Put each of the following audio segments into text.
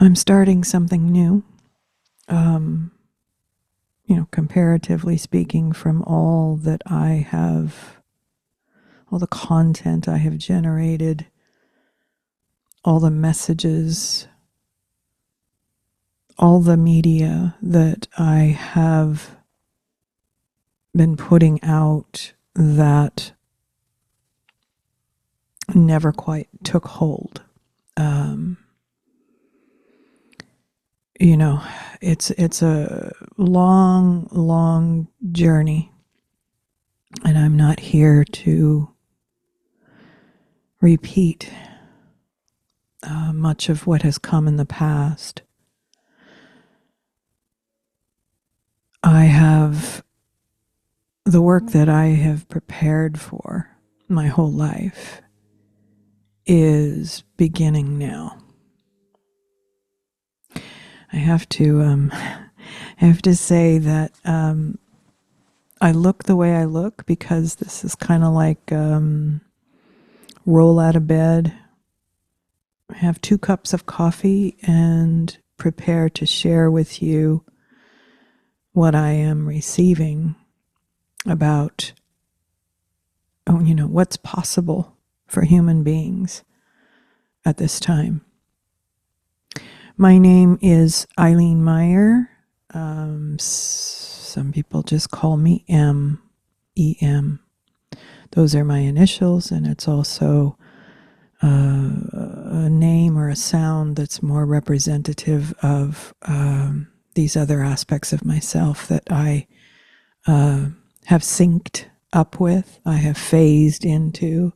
I'm starting something new, comparatively speaking, from all that I have, all the content I have generated, all the messages, all the media that I have been putting out that never quite took hold. It's a long journey, and I'm not here to repeat much of what has come in the past. I have the work that I have prepared for my whole life is beginning now. I have to say that I look the way I look because this is kind of like roll out of bed, have 2 cups of coffee, and prepare to share with you what I am receiving about, what's possible for human beings at this time. My name is Eileen Meyer. Some people just call me EM. Those are my initials, and it's also a name or a sound that's more representative of these other aspects of myself that I have synced up with, I have phased into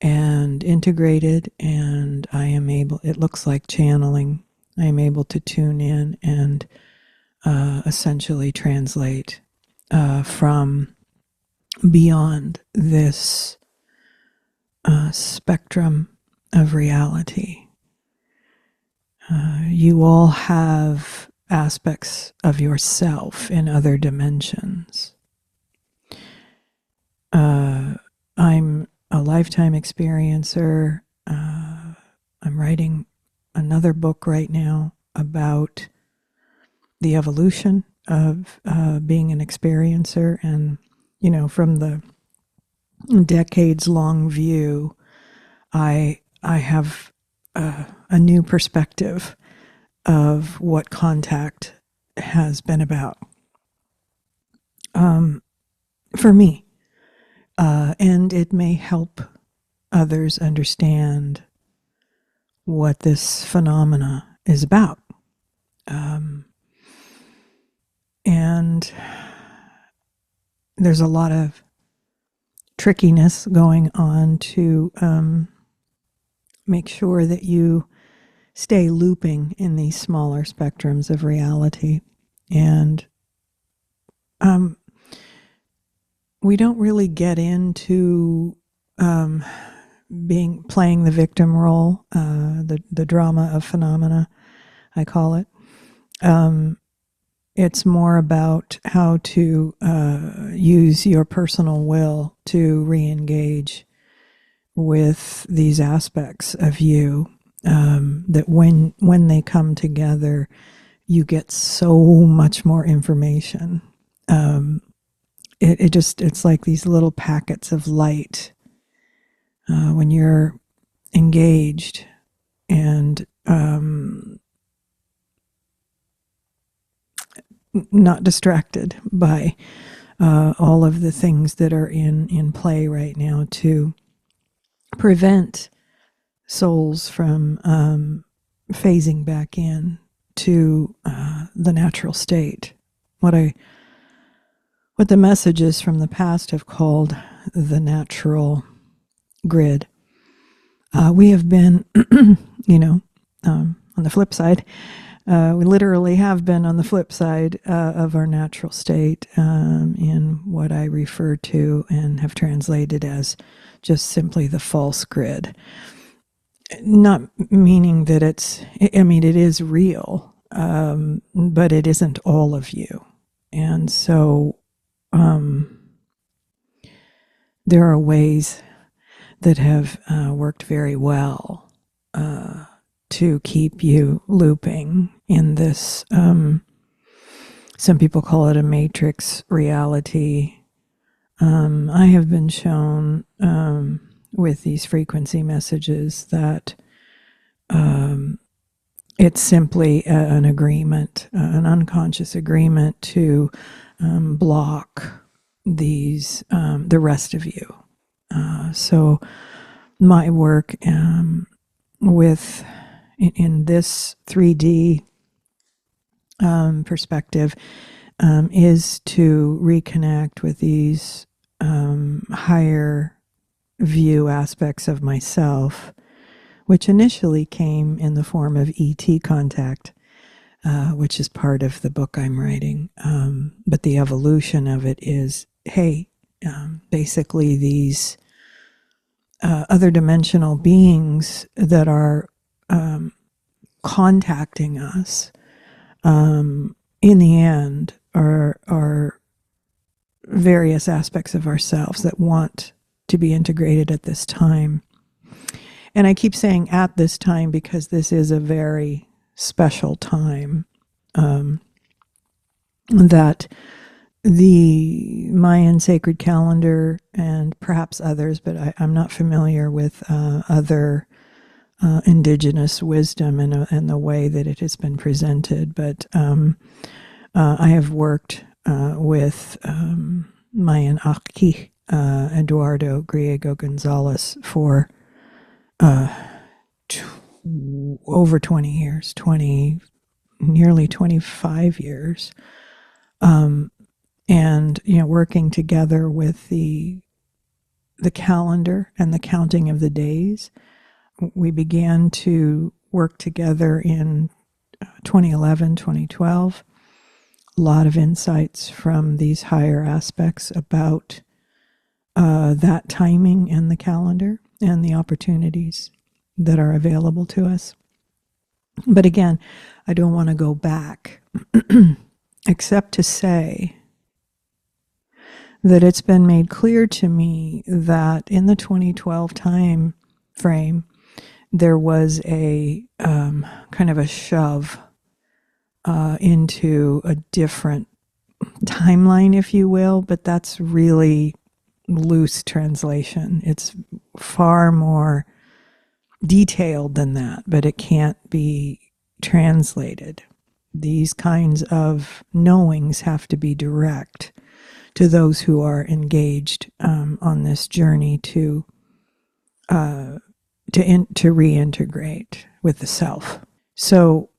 and integrated, and I am able, it looks like channeling, I am able to tune in and essentially translate from beyond this spectrum of reality. You all have aspects of yourself in other dimensions. I'm a lifetime experiencer. I'm writing another book right now about the evolution of being an experiencer, and from the decades-long view, I have a new perspective of what contact has been about for me, and it may help others understand what this phenomena is about. And there's a lot of trickiness going on to make sure that you stay looping in these smaller spectrums of reality. And we don't really get into playing the victim role, the drama of phenomena, I call it. It's more about how to use your personal will to re-engage with these aspects of you, that when they come together, you get so much more information. It's like these little packets of light when you're engaged and not distracted by all of the things that are in play right now to prevent souls from phasing back in to the natural state. What the messages from the past have called the natural grid. We have been, on the flip side, we literally have been on the flip side of our natural state in what I refer to and have translated as just simply the false grid. Not meaning that it is real, but it isn't all of you. And so there are ways that have worked very well to keep you looping in this. Some people call it a matrix reality. I have been shown with these frequency messages that it's simply an agreement, an unconscious agreement to block the rest of you. So my work with in this 3D perspective is to reconnect with these higher view aspects of myself, which initially came in the form of ET contact, which is part of the book I'm writing. But the evolution of it is, hey, basically these other dimensional beings that are contacting us in the end are various aspects of ourselves that want to be integrated at this time. And I keep saying at this time because this is a very special time that the Mayan sacred calendar and perhaps others, but I'm not familiar with other indigenous wisdom and the way that it has been presented. But I have worked with Mayan Aki, Eduardo Griego Gonzalez, for over 20 years, nearly 25 years. And, working together with the calendar and the counting of the days. We began to work together in 2011, 2012. A lot of insights from these higher aspects about that timing and the calendar and the opportunities that are available to us. But again, I don't want to go back except to say that it's been made clear to me that in the 2012 time frame, there was a kind of a shove into a different timeline, if you will, but that's really loose translation. It's far more detailed than that, but it can't be translated. These kinds of knowings have to be direct to those who are engaged on this journey to reintegrate with the self. So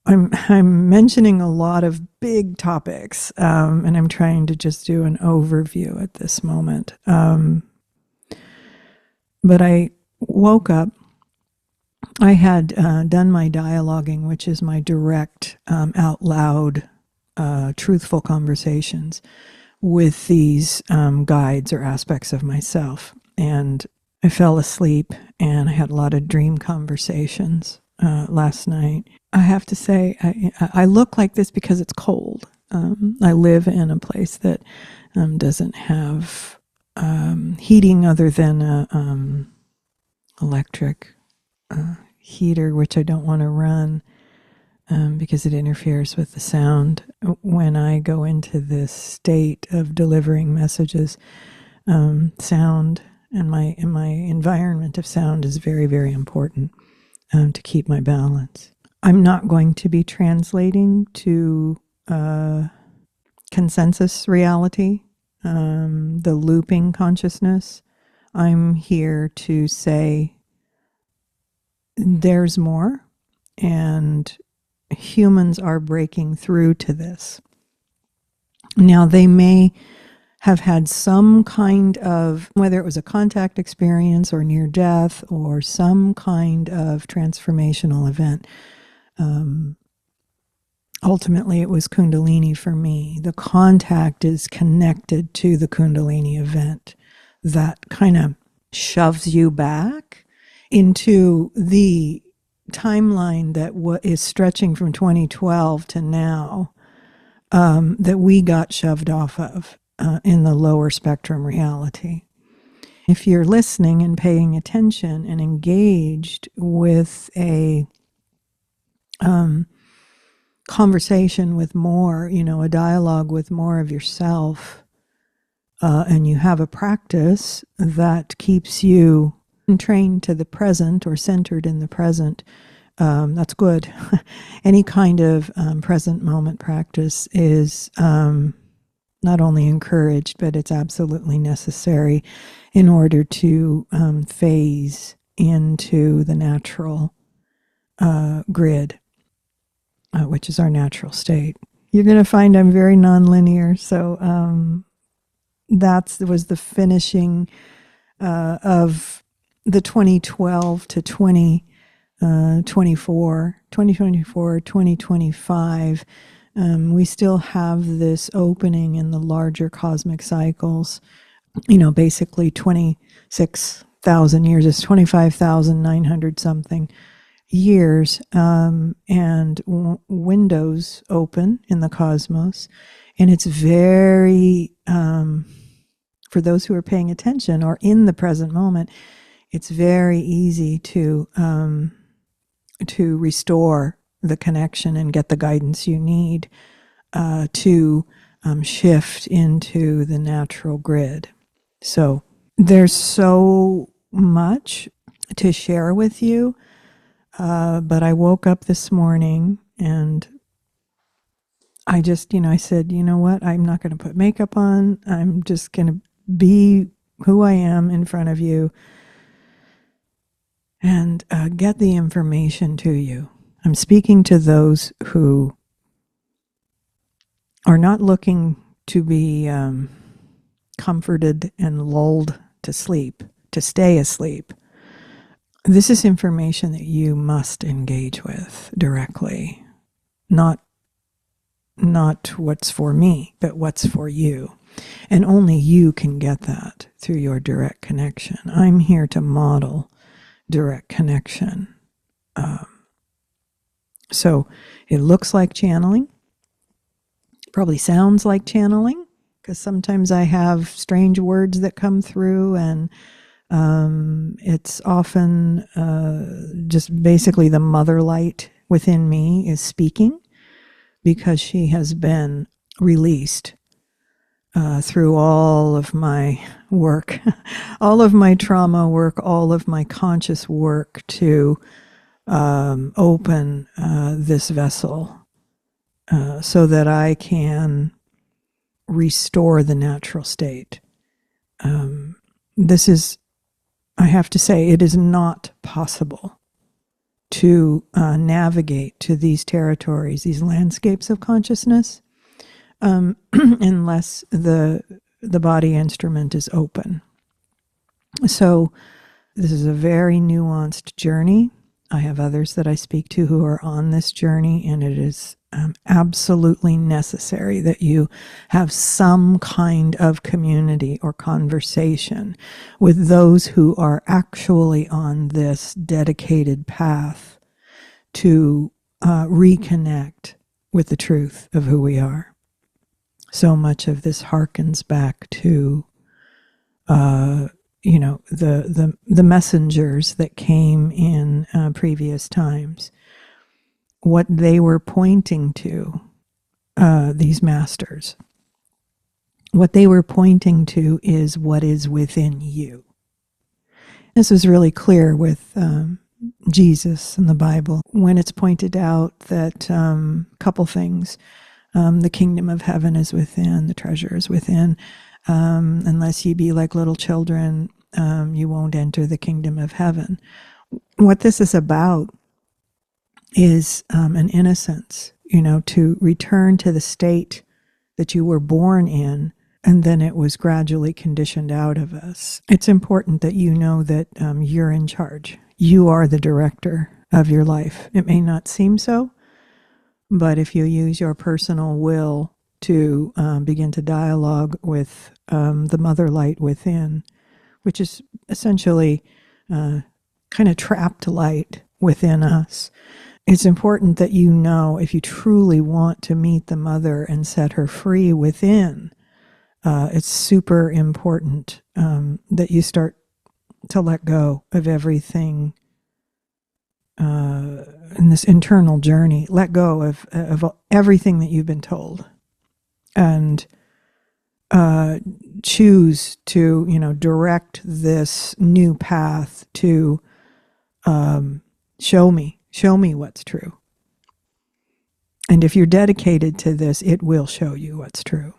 I'm mentioning a lot of big topics, and I'm trying to just do an overview at this moment. But I woke up. I had done my dialoguing, which is my direct, out loud, truthful conversations with these guides or aspects of myself. And I fell asleep and I had a lot of dream conversations last night. I have to say, I look like this because it's cold. I live in a place that doesn't have heating other than electric heater, which I don't want to run because it interferes with the sound. When I go into this state of delivering messages, sound and my environment of sound is very, very important to keep my balance. I'm not going to be translating to consensus reality, the looping consciousness. I'm here to say there's more, and humans are breaking through to this. Now, they may have had some kind of, whether it was a contact experience or near death or some kind of transformational event. Ultimately, it was Kundalini for me. The contact is connected to the Kundalini event that kind of shoves you back into the timeline that is stretching from 2012 to now, that we got shoved off of in the lower spectrum reality. If you're listening and paying attention and engaged with a conversation with more, a dialogue with more of yourself, and you have a practice that keeps you trained to the present or centered in the present, that's good. Any kind of present moment practice is not only encouraged, but it's absolutely necessary in order to phase into the natural grid, which is our natural state. You're going to find I'm very nonlinear, so that was the finishing of the 2012 to 2025. We still have this opening in the larger cosmic cycles. Basically 26,000 years is 25,900 something years, and windows open in the cosmos. And it's very, for those who are paying attention or in the present moment, it's very easy to restore the connection and get the guidance you need to shift into the natural grid. So there's so much to share with you, but I woke up this morning and I just, I said, you know what, I'm not going to put makeup on. I'm just going to be who I am in front of you and get the information to you. I'm speaking to those who are not looking to be comforted and lulled to sleep, to stay asleep. This is information that you must engage with directly, not what's for me, but what's for you. And only you can get that through your direct connection. I'm here to model direct connection. So it looks like channeling, probably sounds like channeling, because sometimes I have strange words that come through, and it's often just basically the mother light within me is speaking, because she has been released through all of my work, all of my trauma work, all of my conscious work to open this vessel so that I can restore the natural state. This is, I have to say, it is not possible to navigate to these territories, these landscapes of consciousness, unless the body instrument is open. So this is a very nuanced journey. I have others that I speak to who are on this journey, and it is absolutely necessary that you have some kind of community or conversation with those who are actually on this dedicated path to reconnect with the truth of who we are. So much of this harkens back to the messengers that came in previous times. What they were pointing to, these masters, what they were pointing to is what is within you. This was really clear with Jesus in the Bible when it's pointed out that couple things. The kingdom of heaven is within, the treasure is within. Unless ye be like little children, you won't enter the kingdom of heaven. What this is about is an innocence, to return to the state that you were born in, and then it was gradually conditioned out of us. It's important that you know that you're in charge. You are the director of your life. It may not seem so, but if you use your personal will to begin to dialogue with the mother light within, which is essentially kind of trapped light within us, it's important that you know, if you truly want to meet the mother and set her free within, it's super important that you start to let go of everything this internal journey, let go of everything that you've been told, and choose to, direct this new path to show me what's true. And if you're dedicated to this, it will show you what's true.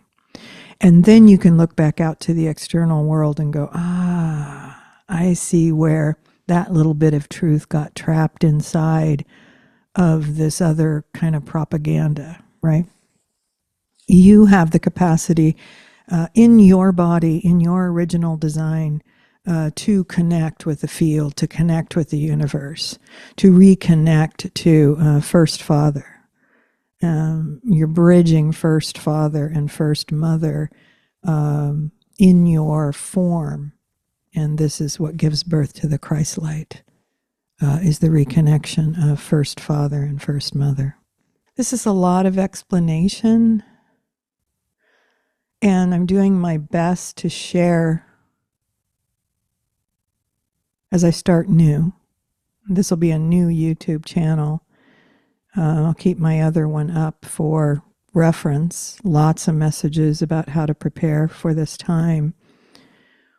And then you can look back out to the external world and go, I see where that little bit of truth got trapped inside of this other kind of propaganda, right? You have the capacity in your body, in your original design, to connect with the field, to connect with the universe, to reconnect to First Father. You're bridging First Father and First Mother in your form. And this is what gives birth to the Christ light, is the reconnection of First Father and First Mother. This is a lot of explanation, and I'm doing my best to share as I start new. This will be a new YouTube channel. I'll keep my other one up for reference. Lots of messages about how to prepare for this time,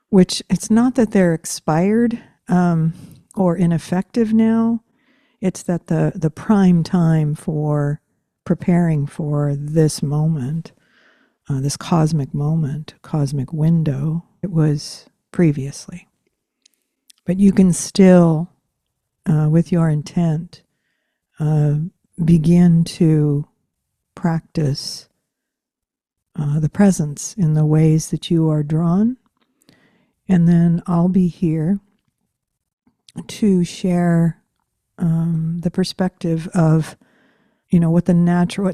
which it's not that they're expired or ineffective now. It's that the prime time for preparing for this moment, this cosmic moment, cosmic window, it was previously. But you can still, with your intent, begin to practice the presence in the ways that you are drawn. And then I'll be here to share the perspective of, what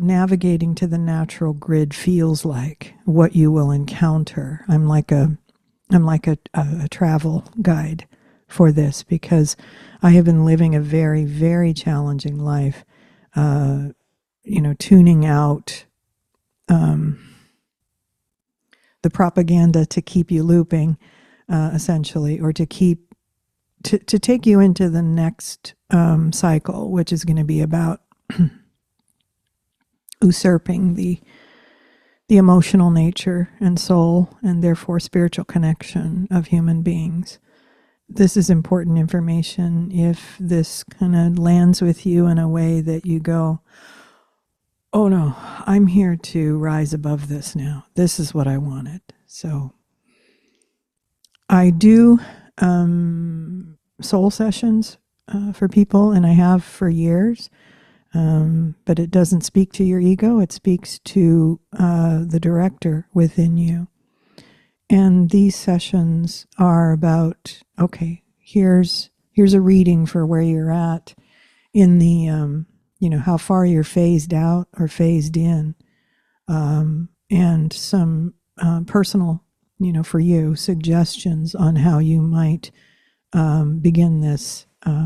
navigating to the natural grid feels like, what you will encounter. I'm like a travel guide for this, because I have been living a very, very challenging life, tuning out the propaganda to keep you looping, essentially, or to take you into the next cycle, which is going to be about usurping the emotional nature and soul, and therefore spiritual connection of human beings. This is important information. If this kind of lands with you in a way that you go, oh no, I'm here to rise above this now. This is what I wanted. So I do soul sessions for people, and I have for years. But it doesn't speak to your ego. It speaks to the director within you. And these sessions are about, okay, here's a reading for where you're at in the, how far you're phased out or phased in, and some personal, for you, suggestions on how you might begin this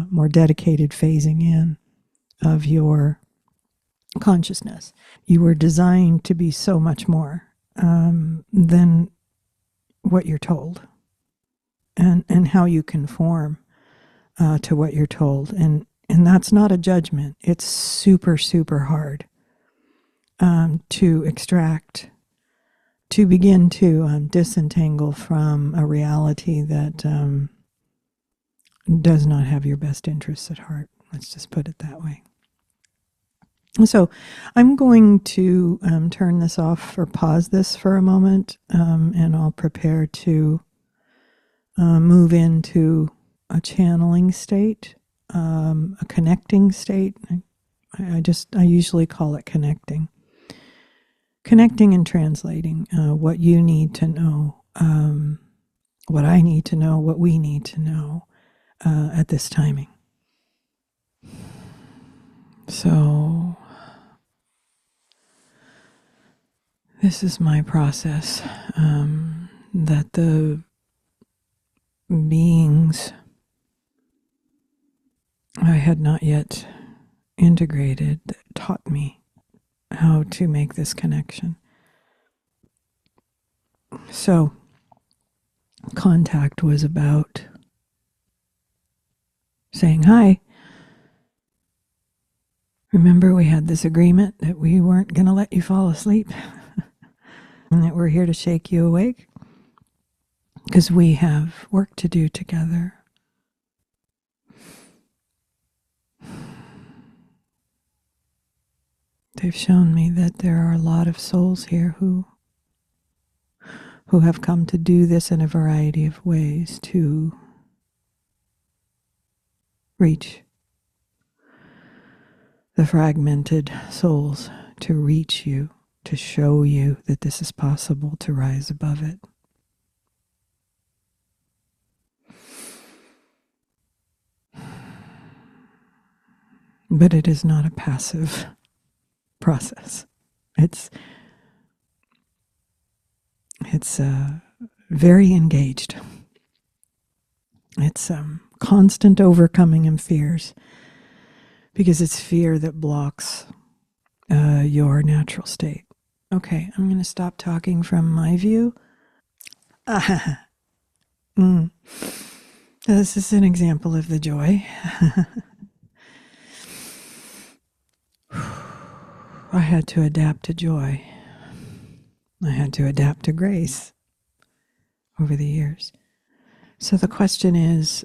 more dedicated phasing in of your consciousness. You were designed to be so much more than what you're told, and how you conform to what you're told. And that's not a judgment. It's super, super hard to extract, to begin to disentangle from a reality that does not have your best interests at heart. Let's just put it that way. So I'm going to turn this off or pause this for a moment, and I'll prepare to move into a channeling state, a connecting state. I usually call it connecting and translating what you need to know, what I need to know, what we need to know at this timing. So this is my process that the beings I had not yet integrated that taught me how to make this connection. So contact was about saying hi, Remember, we had this agreement that we weren't going to let you fall asleep and that we're here to shake you awake because we have work to do together. They've shown me that there are a lot of souls here who have come to do this in a variety of ways to reach the fragmented souls, to reach you, to show you that this is possible, to rise above it. But it is not a passive process. It's very engaged. It's constant overcoming of fears, because it's fear that blocks your natural state. Okay, I'm going to stop talking from my view. This is an example of the joy. I had to adapt to joy. I had to adapt to grace over the years. So the question is,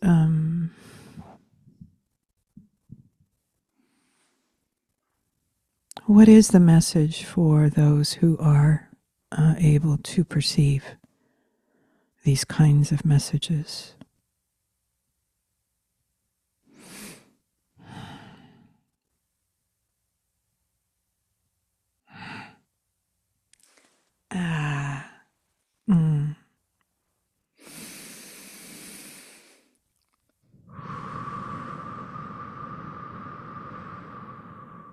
what is the message for those who are able to perceive these kinds of messages?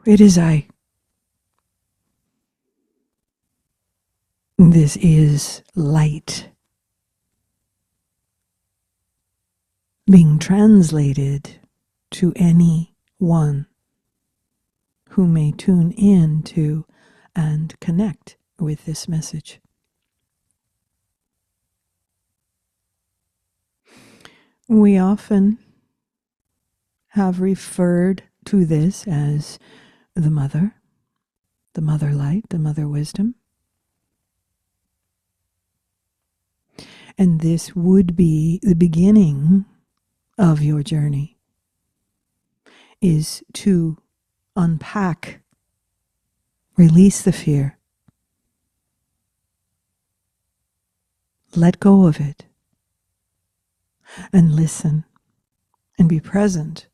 It is I. This is light being translated to anyone who may tune in to and connect with this message. We often have referred to this as the mother light, the mother wisdom. And this would be the beginning of your journey, is to unpack, release the fear, let go of it, and listen and be present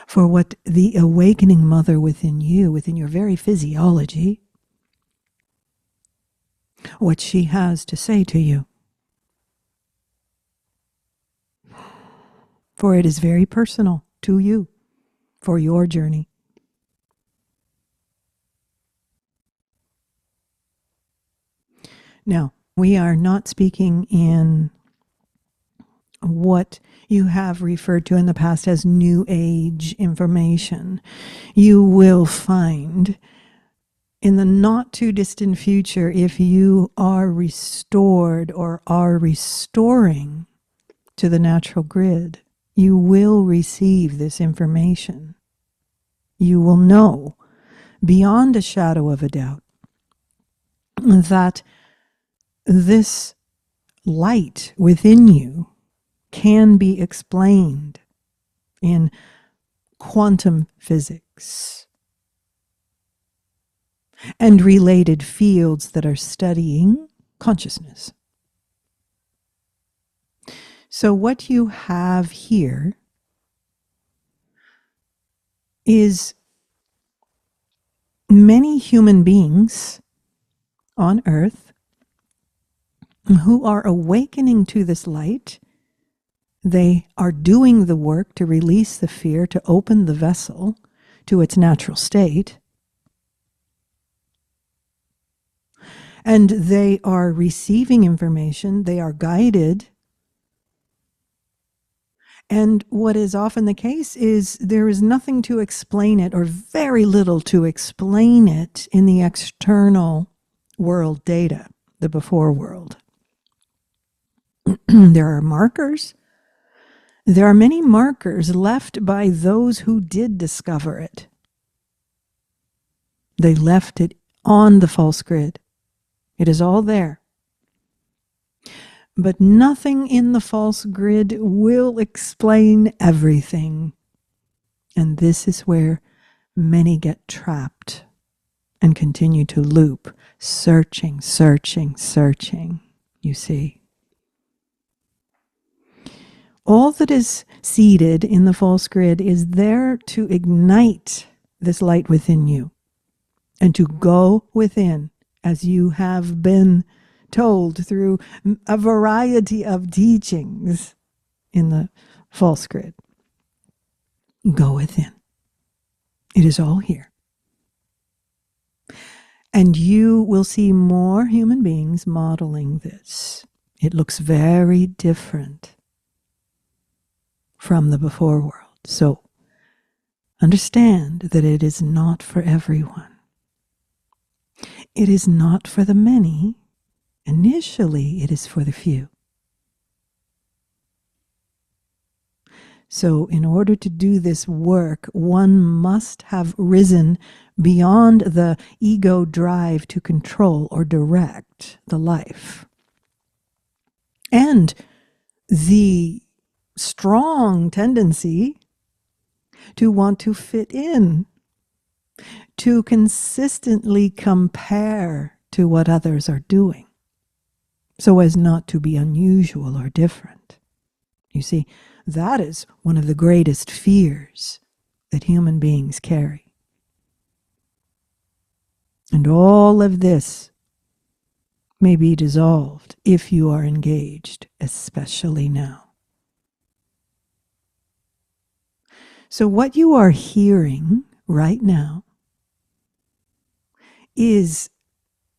for what the awakening mother within you, within your very physiology, what she has to say to you. For it is very personal to you, for your journey. Now, we are not speaking in what you have referred to in the past as New Age information. You will find in the not too distant future, if you are restored or are restoring to the natural grid, you will receive this information. You will know beyond a shadow of a doubt that this light within you can be explained in quantum physics and related fields that are studying consciousness. So what you have here is many human beings on Earth who are awakening to this light. They are doing the work to release the fear, to open the vessel to its natural state. And they are receiving information, they are guided. And what is often the case is there is nothing to explain it, or very little to explain it in the external world data, the before world. There are markers. There are many markers left by those who did discover it. They left it on the false grid. It is all there. But nothing in the false grid will explain everything. And this is where many get trapped and continue to loop, searching, searching, searching, you see. All that is seated in the false grid is there to ignite this light within you and to go within, as you have been told through a variety of teachings in the false grid. Go within. It is all here. And you will see more human beings modeling this. It looks very different from the before world. So understand that it is not for everyone. It is not for the many. Initially, it is for the few. So in order to do this work, one must have risen beyond the ego drive to control or direct the life. And the strong tendency to want to fit in, to consistently compare to what others are doing, so as not to be unusual or different. You see, that is one of the greatest fears that human beings carry. And all of this may be dissolved if you are engaged, especially now. So what you are hearing right now is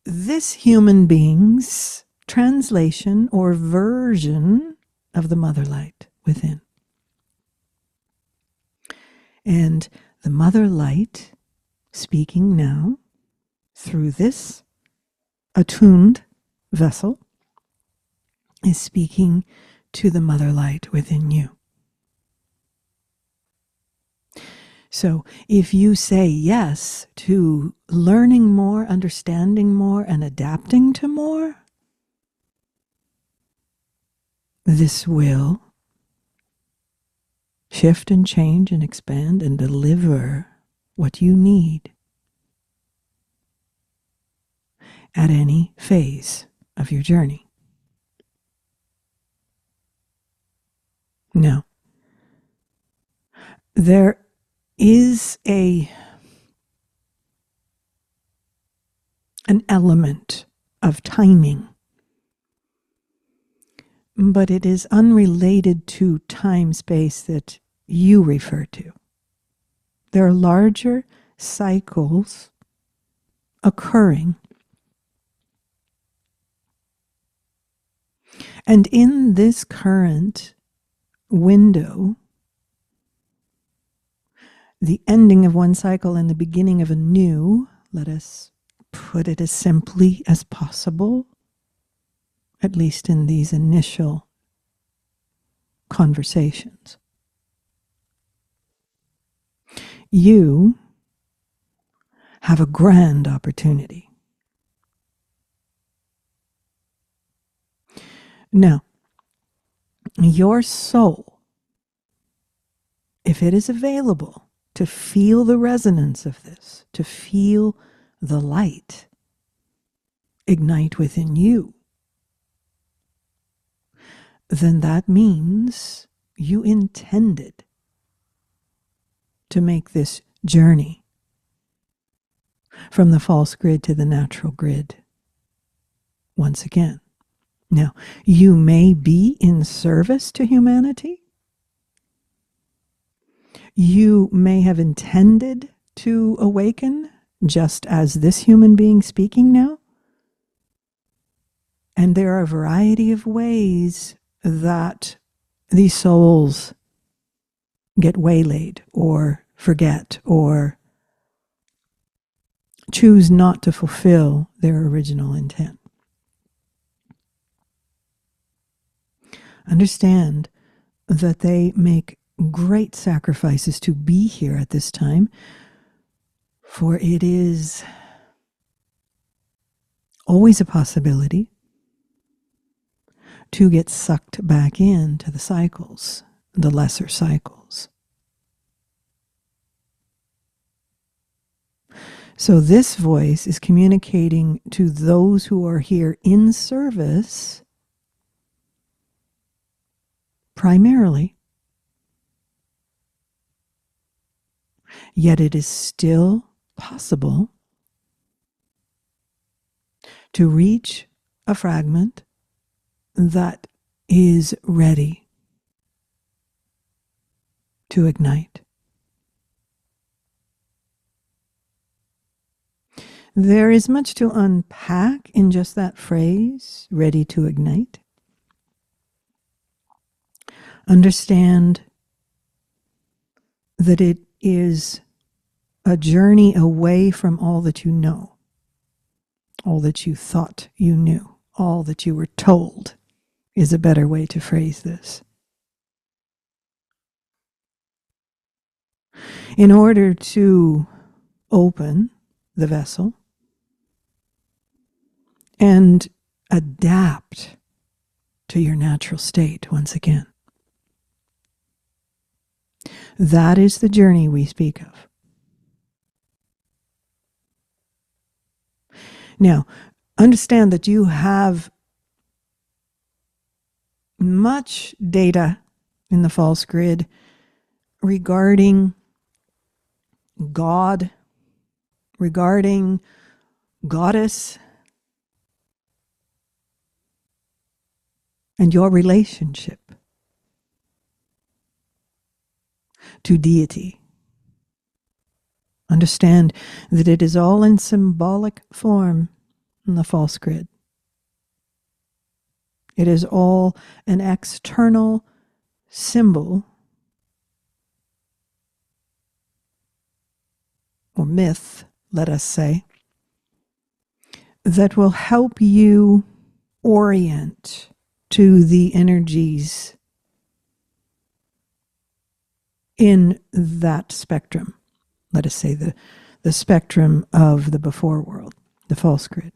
this human being's translation or version of the mother light within. And the mother light speaking now through this attuned vessel is speaking to the mother light within you. So if you say yes to learning more, understanding more, and adapting to more, this will shift and change and expand and deliver what you need at any phase of your journey. Now, there is an element of timing, but it is unrelated to time-space that you refer to. There are larger cycles occurring. And in this current window, the ending of one cycle and the beginning of a new, let us put it as simply as possible, at least in these initial conversations. You have a grand opportunity. Now, your soul, if it is available to feel the resonance of this, to feel the light ignite within you, then that means you intended to make this journey from the false grid to the natural grid once again. Now, you may be in service to humanity. You may have intended to awaken, just as this human being speaking now. And there are a variety of ways that these souls get waylaid or forget or choose not to fulfill their original intent. Understand that they make great sacrifices to be here at this time, for it is always a possibility to get sucked back into the cycles, the lesser cycles. So this voice is communicating to those who are here in service primarily, yet it is still possible to reach a fragment that is ready to ignite. There is much to unpack in just that phrase, ready to ignite. Understand that it is a journey away from all that you know, all that you thought you knew, all that you were told is a better way to phrase this. In order to open the vessel and adapt to your natural state once again. That is the journey we speak of. Now, understand that you have much data in the false grid regarding God, regarding goddess, and your relationship to deity. Understand that it is all in symbolic form in the false grid. It is all an external symbol or myth, let us say, that will help you orient to the energies in that spectrum. Let us say the spectrum of the before world, the false grid,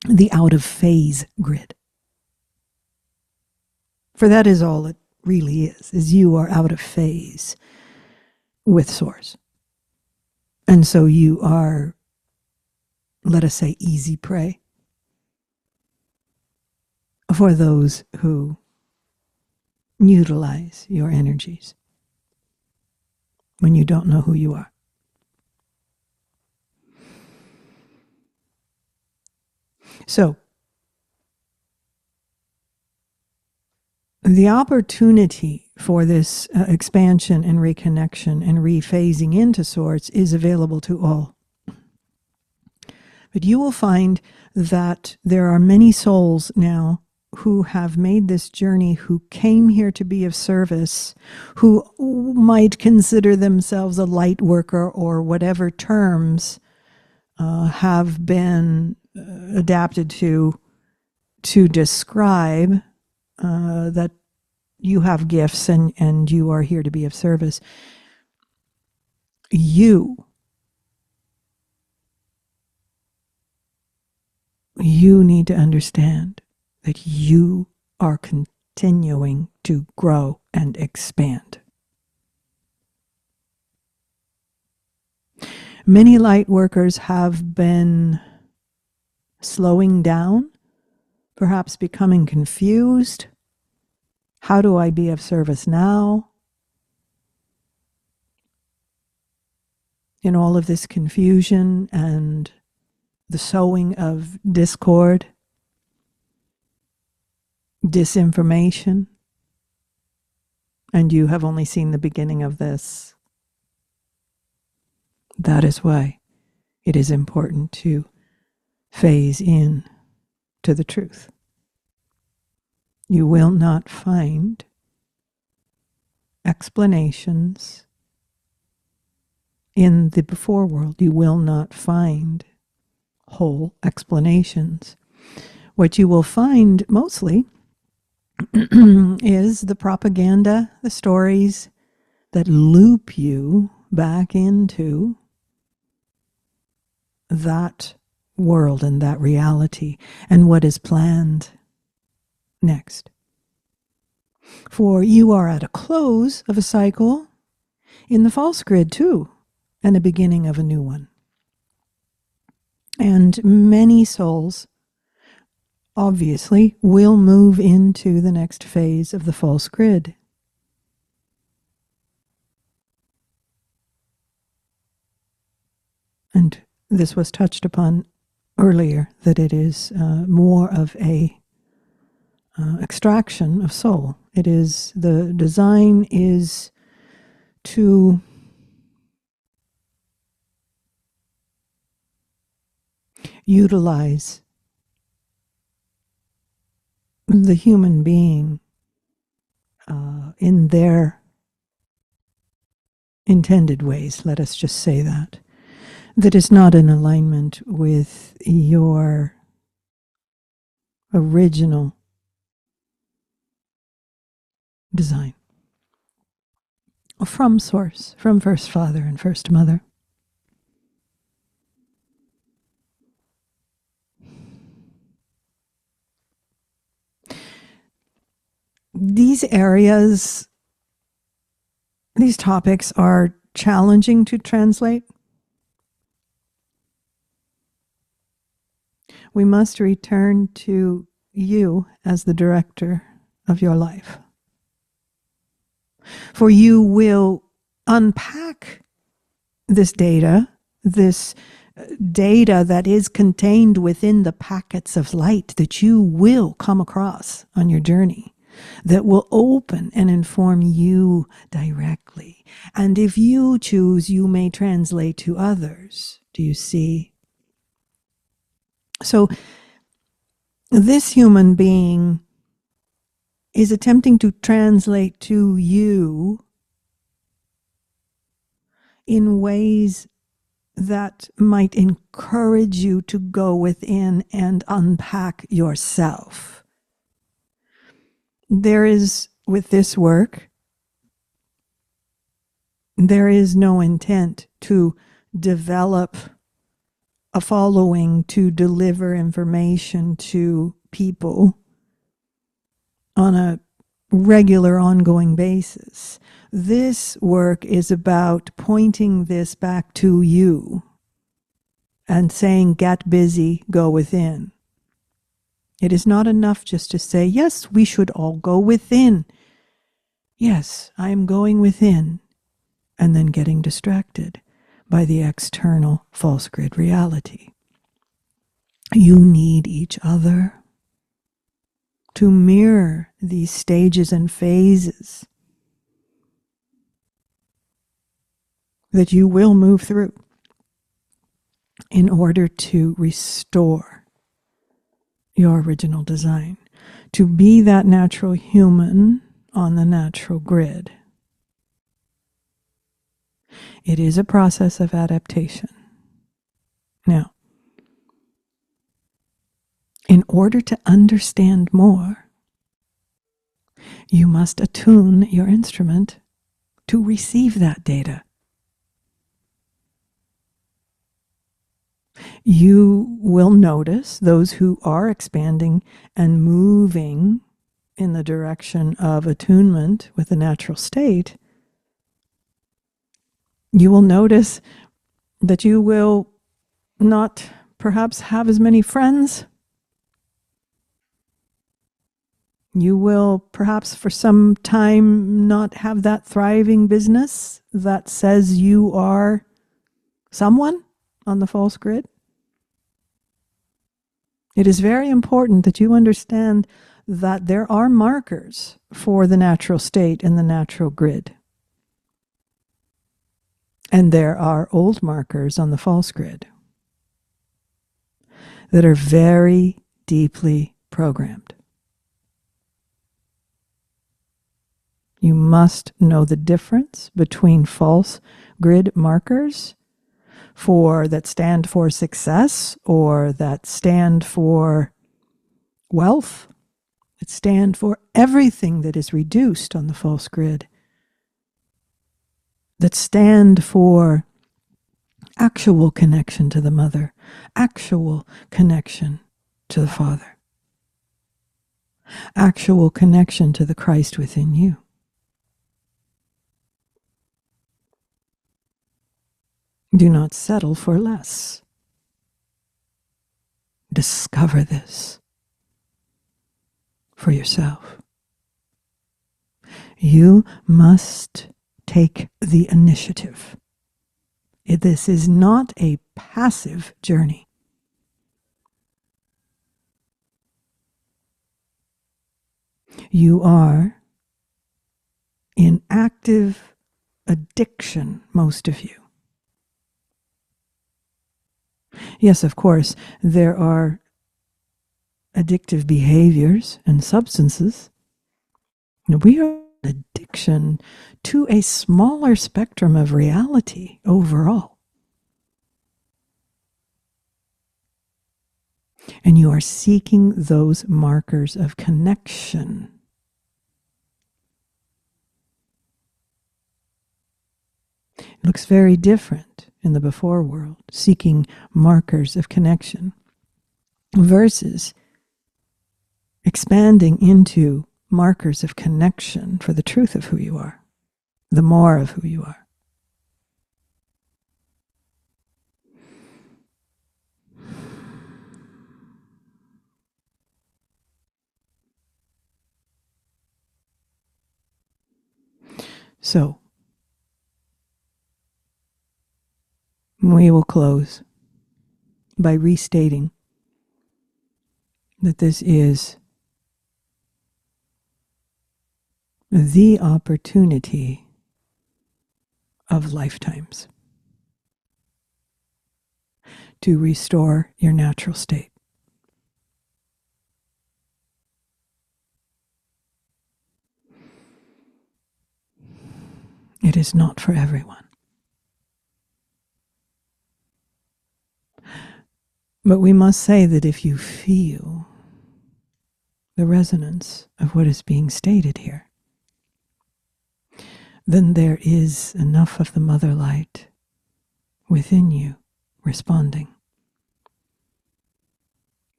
the out of phase grid. For that is all it really is you are out of phase with Source. And so you are, let us say, easy prey for those who utilize your energies when you don't know who you are. So, the opportunity for this expansion and reconnection and rephasing into Source is available to all. But you will find that there are many souls now who have made this journey, who came here to be of service, who might consider themselves a light worker or whatever terms have been adapted to describe that you have gifts and you are here to be of service. You need to understand that you are continuing to grow and expand. Many light workers have been slowing down, perhaps becoming confused. How do I be of service now? In all of this confusion and the sowing of discord, disinformation, and you have only seen the beginning of this. That is why it is important to phase in to the truth. You will not find explanations in the before world. You will not find whole explanations. What you will find mostly is the propaganda, the stories that loop you back into that world and that reality and what is planned next. For you are at a close of a cycle in the false grid too, and a beginning of a new one. And many souls obviously will move into the next phase of the false grid. And this was touched upon earlier, that it is more of a extraction of soul. It is, the design is to utilize the human being in their intended ways, let us just say that is not in alignment with your original design from source, from first father and first mother. These areas, these topics are challenging to translate. We must return to you as the director of your life. For you will unpack this data that is contained within the packets of light that you will come across on your journey, that will open and inform you directly. And if you choose, you may translate to others. Do you see? So this human being is attempting to translate to you in ways that might encourage you to go within and unpack yourself. There is, with this work, there is no intent to develop a following, to deliver information to people on a regular, ongoing basis. This work is about pointing this back to you and saying, get busy, go within. It is not enough just to say, yes, we should all go within. Yes, I am going within, and then getting distracted by the external false grid reality. You need each other to mirror these stages and phases that you will move through in order to restore your original design, to be that natural human on the natural grid. It is a process of adaptation. Now, in order to understand more, you must attune your instrument to receive that data. You will notice those who are expanding and moving in the direction of attunement with the natural state. You will notice that you will not perhaps have as many friends. You will perhaps for some time not have that thriving business that says you are someone on the false grid. It is very important that you understand that there are markers for the natural state and the natural grid. And there are old markers on the false grid that are very deeply programmed. You must know the difference between false grid markers that stand for success or that stand for wealth, that stand for everything that is reduced on the false grid, that stand for actual connection to the mother, actual connection to the Father, actual connection to the Christ within you. Do not settle for less. Discover this for yourself. You must take the initiative. This is not a passive journey. You are in active addiction, most of you. Yes, of course, there are addictive behaviors and substances. We are in addiction to a smaller spectrum of reality overall. And you are seeking those markers of connection. It looks very different in the before world, seeking markers of connection, versus expanding into markers of connection for the truth of who you are, the more of who you are. So, we will close by restating that this is the opportunity of lifetimes to restore your natural state. It is not for everyone. But we must say that if you feel the resonance of what is being stated here, then there is enough of the mother light within you responding.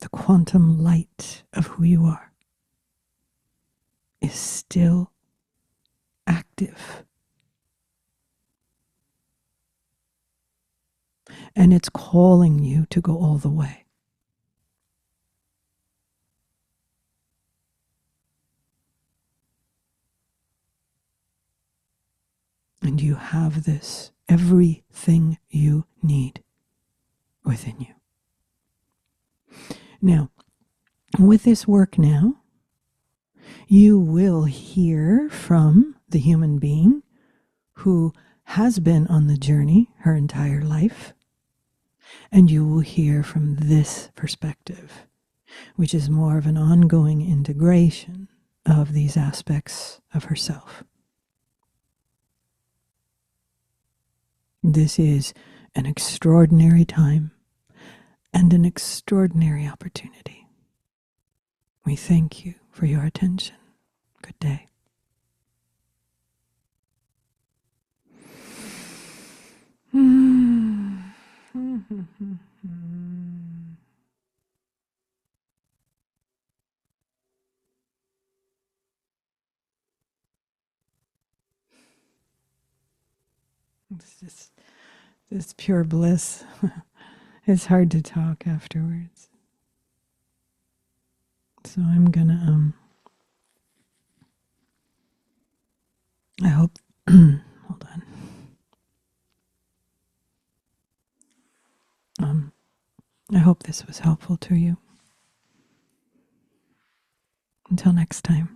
The quantum light of who you are is still active. And it's calling you to go all the way. And you have this, everything you need within you. Now, with this work now, you will hear from the human being who has been on the journey her entire life. And you will hear from this perspective, which is more of an ongoing integration of these aspects of herself. This is an extraordinary time and an extraordinary opportunity. We thank you for your attention. Good day. This pure bliss. It's hard to talk afterwards. So I'm gonna I hope hold on. I hope this was helpful to you. Until next time.